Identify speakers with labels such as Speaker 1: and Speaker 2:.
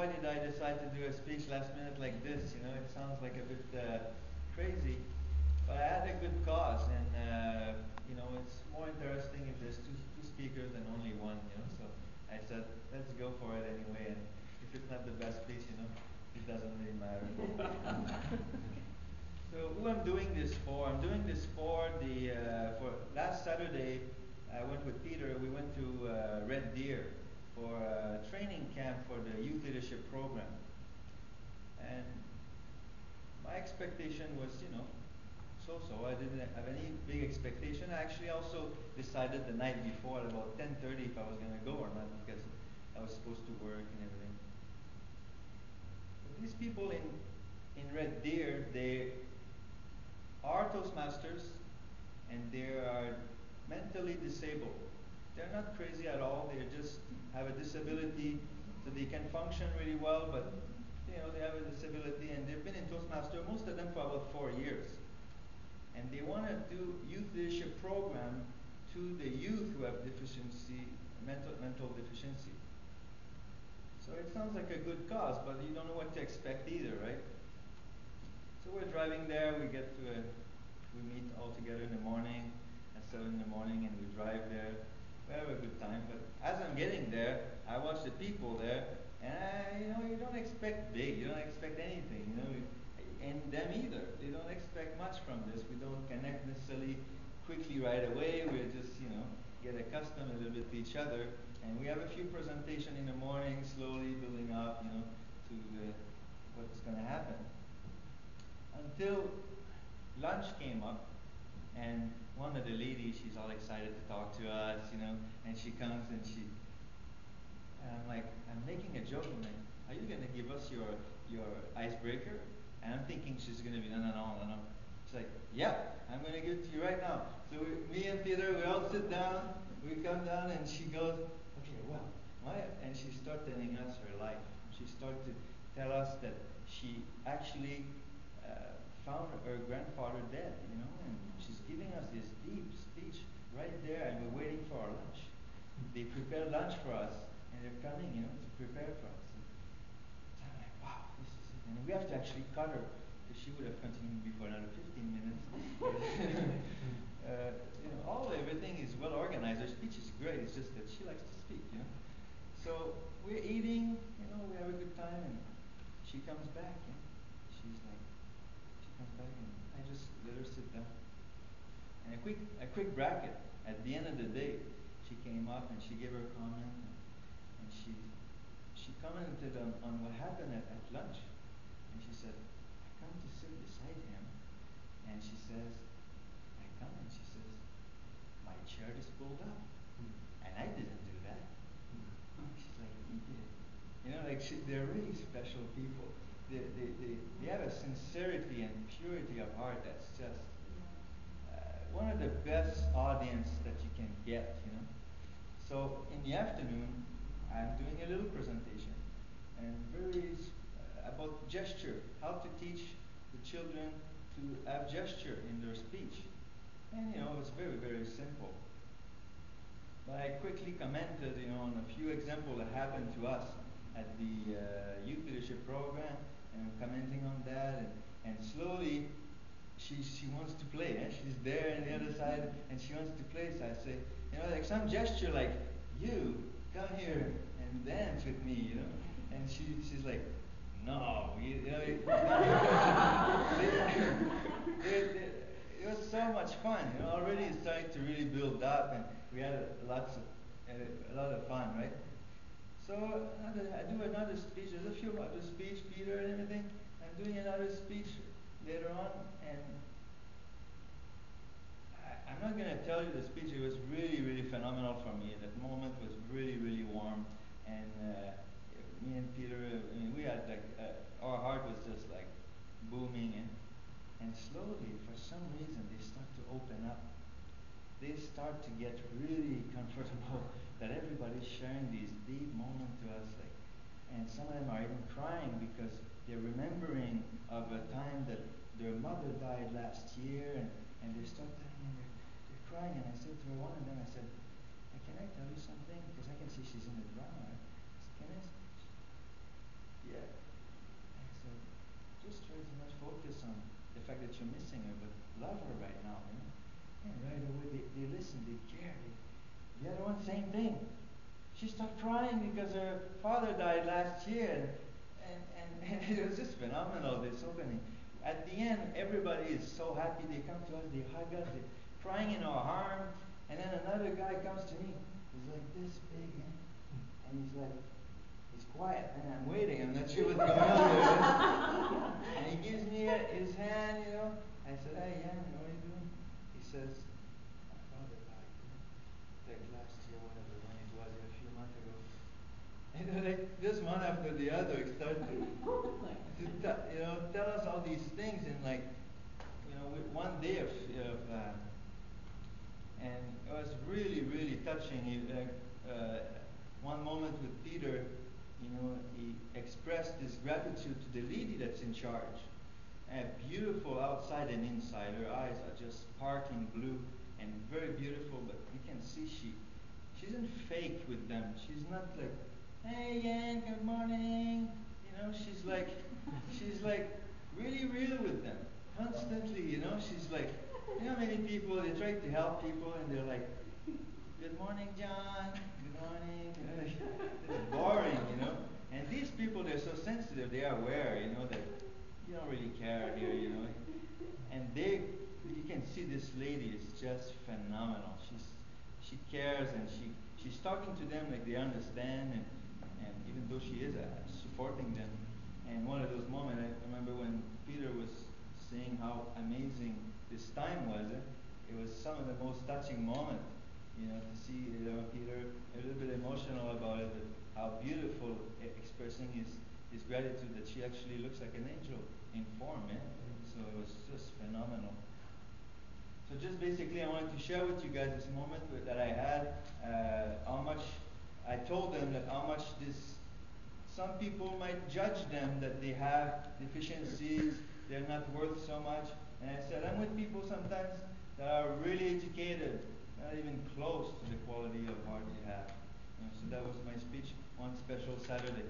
Speaker 1: why did I decide to do a speech last minute like this? You know, it sounds like a bit crazy, but I had a good cause, and you know, it's more interesting if there's two speakers than only one. You know, so I said, let's go for it anyway. And if it's not the best speech, you know, it doesn't really matter. So who I'm doing this for? I'm doing this for for last Saturday. I went with Peter. We went to Red Deer for a training camp for the youth leadership program. And my expectation was, you know, so. I didn't have any big expectation. I actually also decided the night before at about 10:30 if I was going to go or not, because I was supposed to work and everything. But these people in Red Deer, they are Toastmasters, and they are mentally disabled. They're not crazy at all. They just have a disability, so they can function really well, but you know, they have a disability, and they've been in Toastmaster, most of them for about 4 years. And they want to do youth leadership program to the youth who have deficiency, mental deficiency. So it sounds like a good cause, but you don't know what to expect either, right? So we're driving there, we meet all together in the morning, at 7 in the morning, and we drive there. We have a good time, but as I'm getting there, I watch the people there, and you know, you don't expect big, you don't expect anything, you know, and them either. They don't expect much from this. We don't connect necessarily quickly right away. We just, you know, get accustomed a little bit to each other, and we have a few presentations in the morning, slowly building up, you know, to what's going to happen. Until lunch came up, and one of the ladies, she's all excited to talk to us, you know, and she comes and I'm like, I'm making a joke. I'm like, are you going to give us your icebreaker? And I'm thinking she's going to be, no. She's like, yeah, I'm going to give it to you right now. So me and Peter, we all sit down, we come down, and she goes, okay, well, and she started telling us her life. She started to tell us that she actually found her grandfather dead, you know, and she's giving us this deep speech right there, and we're waiting for our lunch. They prepared lunch for us, and they're coming, you know, to prepare for us. And I'm like, wow, this is it. And we have to actually cut her, because she would have continued before another 15 minutes. You know, everything is well organized. Her speech is great. It's just that she likes to speak, you know. So we're eating, you know, we have a good time, and she comes back, and she's like, she comes back, and I just let her sit down. And a quick bracket. At the end of the day, she came up and she gave her comment, and she commented on what happened at lunch. And she said, I come to sit beside him, and she says, I come and she says, my chair is pulled up, and I didn't do that. She's like, he did. You know, like they're really special people. They have a sincerity and purity of heart that's just one of the best audience that you can get, you know. So in the afternoon, I'm doing a little presentation, and very about gesture, how to teach the children to have gesture in their speech. And you know, it's very, very simple. But I quickly commented, you know, on a few examples that happened to us at the youth leadership program, and I'm commenting on that, and slowly she wants to play. She's there on the other side, and she wants to play. So I say, you know, like some gesture, like you come here and dance with me, you know. And she's like, no, you know. It was so much fun. You know, already it's starting to really build up, and we had a lot of fun, right? So I do another speech. There's a few other speech, Peter and everything. I'm doing another speech later on, and I'm not going to tell you the speech. It was really, really phenomenal for me. That moment was really, really warm, and me and Peter, I mean, we had like our heart was just like booming, and slowly, for some reason, they start to open up. They start to get really comfortable that everybody's sharing these deep moments to us, like, and some of them are even crying because they're remembering of a time that their mother died last year, and they start telling, and they're crying. And I said to one of them, I said, hey, can I tell you something? Because I can see she's in the drama. Right? I said, the fact that you're missing her, but love her right now, you know. And right away they listen, they care. The other one, same thing. She stopped crying because her father died last year, and it was just phenomenal, this opening. At the end, everybody is so happy. They come to us, they hug us, they're crying in our arms. And then another guy comes to me. He's like this big, and he's like, he's quiet, and I'm waiting. I'm not sure what's going on there. And he gives me his hand, you know. I said, hey, Jan, what are you doing? He says, my father died, you know, like last year, whatever, when it was, a few months ago. And like just one after the other, it started you know, tell us all these things in like, you know, with one day of and it was really, really touching. One moment with Peter, you know, he expressed his gratitude to the lady that's in charge. And beautiful outside and inside. Her eyes are just sparkling blue and very beautiful, but you can see she isn't fake with them. She's not like, hey Yan, good morning. You know, she's like really real with them. Constantly, you know, she's like, you know, many people they try to help people and they're like, good morning, John. Good morning. You know, it's boring, you know. And these people, they're so sensitive. They are aware, you know, that you don't really care here, you know. And you can see this lady is just phenomenal. She cares and she's talking to them like they understand, and even though she is supporting them. And one of those moments, I remember when Peter was saying how amazing this time was. It was some of the most touching moments, you know, to see Peter a little bit emotional about it, but how beautiful expressing his gratitude that she actually looks like an angel in form, eh? So it was just phenomenal. So just basically, I wanted to share with you guys this moment that I had. How much I told them that how much some people might judge them that they have deficiencies, they're not worth so much. And I said, I'm with people sometimes that are really educated, not even close to the quality of heart they have. You know, so that was my speech one special Saturday.